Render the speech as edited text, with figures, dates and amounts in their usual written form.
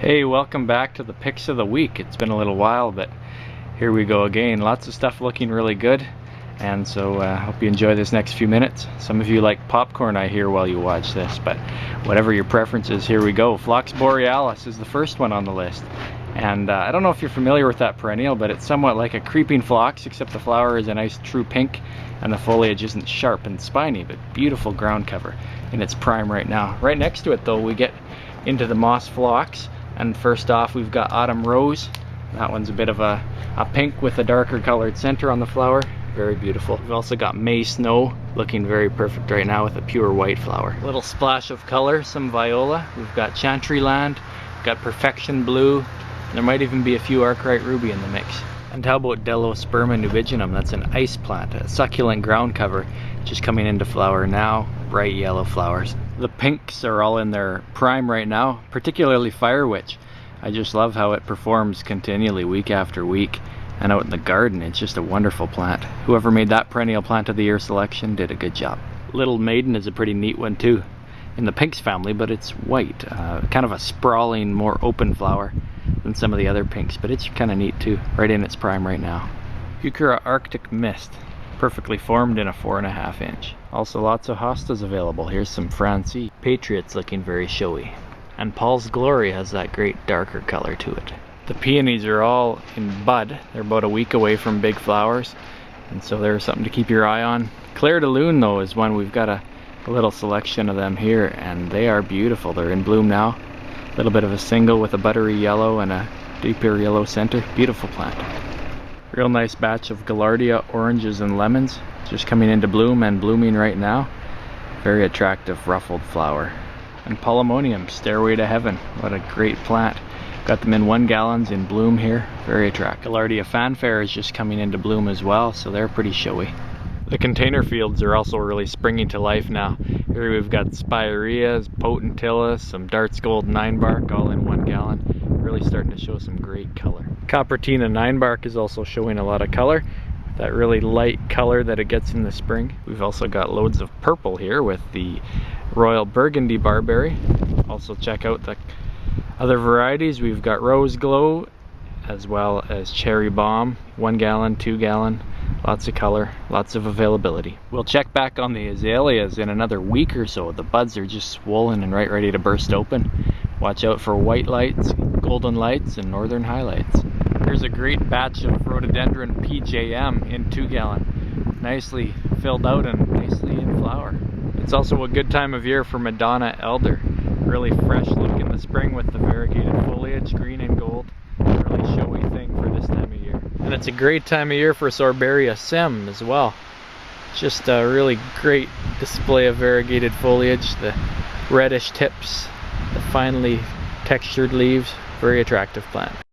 Hey, welcome back to the picks of the week. It's been a little while, but here we go again. Lots of stuff looking really good, and so hope you enjoy this next few minutes. Some of you like popcorn, I hear, while you watch this, but whatever your preference is, here we go. Phlox borealis is the first one on the list, and I don't know if you're familiar with that perennial, but it's somewhat like a creeping phlox, except the flower is a nice true pink and the foliage isn't sharp and spiny, but beautiful ground cover in its prime right now. Right next to it though, we get into the moss phlox. And first off, we've got autumn rose. That one's a bit of a pink with a darker colored center on the flower. Very beautiful. We've also got May Snow, looking very perfect right now with a pure white flower. A little splash of color, some viola. We've got Chantry Land, we've got Perfection Blue, and there might even be a few Arkwright Ruby in the mix. And how about Delosperma nubigenum? That's an ice plant, a succulent ground cover, just coming into flower now, bright yellow flowers. The pinks are all in their prime right now, particularly Fire Witch. I just love how it performs continually week after week, and out in the garden it's just a wonderful plant. Whoever made that perennial plant of the year selection did a good job. Little Maiden is a pretty neat one too, in the pinks family, but it's white, kind of a sprawling, more open flower than some of the other pinks, but it's kind of neat too, right in its prime right now. Heuchera Arctic Mist, perfectly formed in a 4.5 inch. Also lots of hostas available. Here's some Francie. Patriot's looking very showy. And Paul's Glory has that great darker color to it. The peonies are all in bud. They're about a week away from big flowers, and so there's something to keep your eye on. Claire de Lune though is one. We've got a little selection of them here, and they are beautiful. They're in bloom now. A little bit of a single with a buttery yellow and a deeper yellow center. Beautiful plant. Real nice batch of Gaillardia oranges and lemons, just coming into bloom and blooming right now. Very attractive ruffled flower. And Polemonium, Stairway to Heaven. What a great plant. Got them in 1 gallons in bloom here. Very attractive. Gaillardia Fanfare is just coming into bloom as well, so they're pretty showy. The container fields are also really springing to life now. Here we've got Spireas, Potentilla, some Darts Gold 9-bark all in 1 gallon. Really starting to show some great color. Coppertina 9-bark is also showing a lot of color, with that really light color that it gets in the spring. We've also got loads of purple here with the Royal Burgundy Barberry. Also check out the other varieties. We've got Rose Glow as well as Cherry Bomb, 1 gallon, 2 gallon. Lots of color, lots of availability. We'll check back on the azaleas in another week or so. The buds are just swollen and right ready to burst open. Watch out for white lights, golden lights, and northern highlights. Here's a great batch of rhododendron PJM in 2 gallon. Nicely filled out and nicely in flower. It's also a good time of year for Madonna Elder. Really fresh look in the spring with the variegated foliage, green and gold. Really showy thing for this time of year. And it's a great time of year for Sorbaria Sem as well. Just a really great display of variegated foliage, the reddish tips, the finely textured leaves. Very attractive plant.